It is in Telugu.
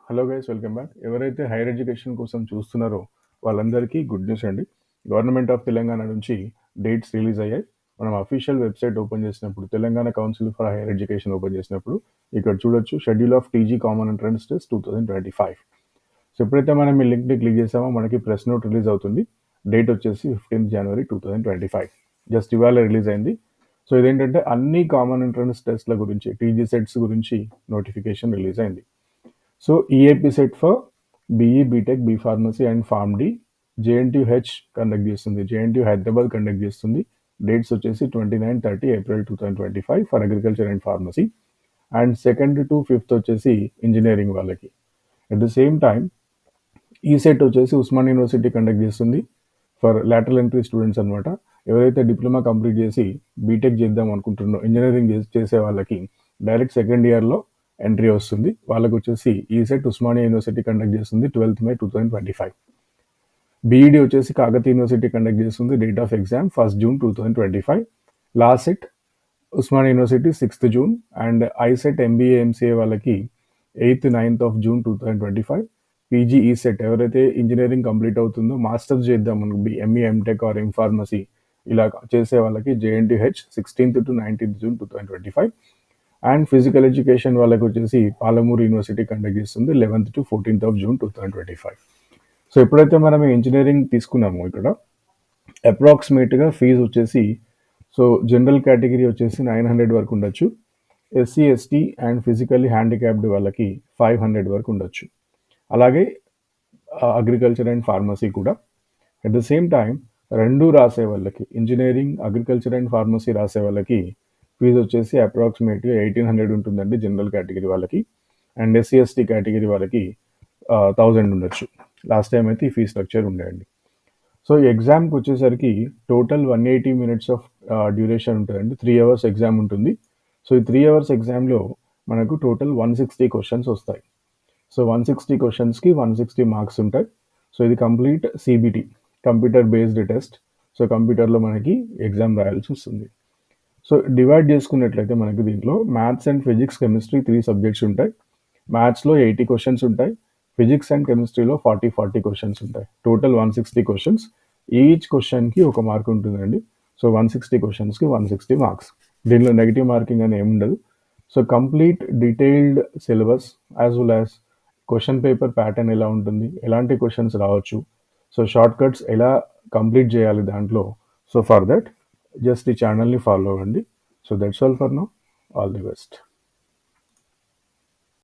Hello guys, welcome back. ఎవరైతే హైయర్ ఎడ్యుకేషన్ కోసం చూస్తున్నారో వాళ్ళందరికీ గుడ్ న్యూస్ అండి. గవర్నమెంట్ ఆఫ్ తెలంగాణ నుంచి డేట్స్ రిలీజ్ అయ్యాయి. మనం అఫీషియల్ వెబ్సైట్ ఓపెన్ చేసినప్పుడు, Telangana council for higher education open చేసినప్పుడు ఇక్కడ చూడొచ్చు schedule of TG common entrance test 2025. So ఎప్పుడైతే మనం ఈ లింక్ని క్లిక్ చేసామో మనకి ప్రెస్ నోట్ రిలీజ్ అవుతుంది. డేట్ వచ్చేసి 15 జనవరి 2025. జస్ట్ ఇవాళ రిలీజ్ అయింది. సో ఇదేంటంటే అన్ని కామన్ ఎంట్రన్స్ టెస్ట్ల గురించి, టీజీ సెట్స్ గురించి నోటిఫికేషన్ రిలీజ్ అయింది. So EAP CET for BE, BTech, B pharmacy and pharm D JNTH conduct చేస్తుంది. జేఎన్టీ హైదరాబాద్ కండక్ట్ చేస్తుంది. డేట్స్ వచ్చేసి 29-30 April 2025 for agriculture and pharmacy. And 2nd to 5th వచ్చేసి ఇంజనీరింగ్ వాళ్ళకి. At the same time E CET వచ్చేసి ఉస్మాన్ యూనివర్సిటీ కండక్ట్ చేస్తుంది ఫర్ లాటరల్ ఎంట్రీ స్టూడెంట్స్ అనమాట. ఎవరైతే డిప్లొమా కంప్లీట్ చేసి బీటెక్ చేద్దాం అనుకుంటున్నారో, ఇంజనీరింగ్ చేసే వాళ్ళకి డైరెక్ట్ సెకండ్ ఇయర్లో ఎంట్రీ వస్తుంది. వాళ్ళకు వచ్చేసి ఈ సెట్ ఉస్మానియా యూనివర్సిటీ కండక్ట్ చేస్తుంది 12th May 2025. బీఈడి వచ్చేసి కాకతీయ యూనివర్సిటీ కండక్ట్ చేస్తుంది. Date of exam 1st June 2025. Last CET Osmania university 6th June. And ICET MBA MCA వాళ్ళకి 8th, 9th of June 2025. PG E CET ఎవరైతే ఇంజనీరింగ్ కంప్లీట్ అవుతుందో, మాస్టర్స్ చేద్దాం మనకు ME, MTech or M pharmacy ఇలా చేసే వాళ్ళకి JNTH 16th to 19th June 2025. And physical education వాళ్ళకి వచ్చేసి పాలమూరు యూనివర్సిటీ కండక్ట్ చేస్తుంది 11th to 14th of June 2025. So ఎప్పుడైతే మనం ఇంజనీరింగ్ తీసుకున్నామో ఇక్కడ అప్రాక్సిమేట్గా ఫీజు వచ్చేసి, సో జనరల్ కేటగిరీ వచ్చేసి 900 వరకు ఉండొచ్చు. SC, ST and physically handicapped వాళ్ళకి 500 వరకు ఉండొచ్చు. అలాగే అగ్రికల్చర్ అండ్ ఫార్మసీ కూడా. అట్ ద సేమ్ టైం రెండు రాసే వాళ్ళకి, ఇంజనీరింగ్, అగ్రికల్చర్ అండ్ ఫార్మసీ రాసే వాళ్ళకి ఫీజు వచ్చేసి అప్రాక్సిమేట్గా 1800 ఉంటుందండి జనరల్ కేటగిరీ వాళ్ళకి. అండ్ ఎస్సీ, ఎస్టీ కేటగిరీ వాళ్ళకి 1000 ఉండొచ్చు. లాస్ట్ టైం అయితే ఈ ఫీ స్ట్రక్చర్ ఉండేయండి. సో ఈ ఎగ్జామ్కి వచ్చేసరికి టోటల్ 180 minutes ఆఫ్ డ్యూరేషన్ ఉంటుందండి. 3 hours ఎగ్జామ్ ఉంటుంది. సో ఈ 3 hours ఎగ్జామ్లో మనకు టోటల్ 160 క్వశ్చన్స్ వస్తాయి. సో 160 క్వశ్చన్స్కి 160 మార్క్స్ ఉంటాయి. సో ఇది complete CBT, computer based test. So కంప్యూటర్లో మనకి ఎగ్జామ్ రాయాల్సి వస్తుంది. సో డివైడ్ చేసుకున్నట్లయితే మనకి దీంట్లో maths and physics, chemistry 3 subjects ఉంటాయి. మ్యాథ్స్లో 80 క్వశ్చన్స్ ఉంటాయి. ఫిజిక్స్ అండ్ కెమిస్ట్రీలో 40 క్వశ్చన్స్ ఉంటాయి. Total 160 questions. ఈచ్ క్వశ్చన్కి ఒక మార్క్ ఉంటుందండి. సో 160 క్వశ్చన్స్కి 160 మార్క్స్. దీనిలో నెగిటివ్ మార్కింగ్ అని ఏముండదు. So complete detailed syllabus as well as question paper pattern ఎలా ఉంటుంది, ఎలాంటి క్వశ్చన్స్ రావచ్చు, సో షార్ట్ కట్స్ ఎలా కంప్లీట్ చేయాలి దాంట్లో. సో ఫర్ దట్ జస్ట్ ఈ ఛానల్ని ఫాలో అవ్వండి. So that's all for now. All the best.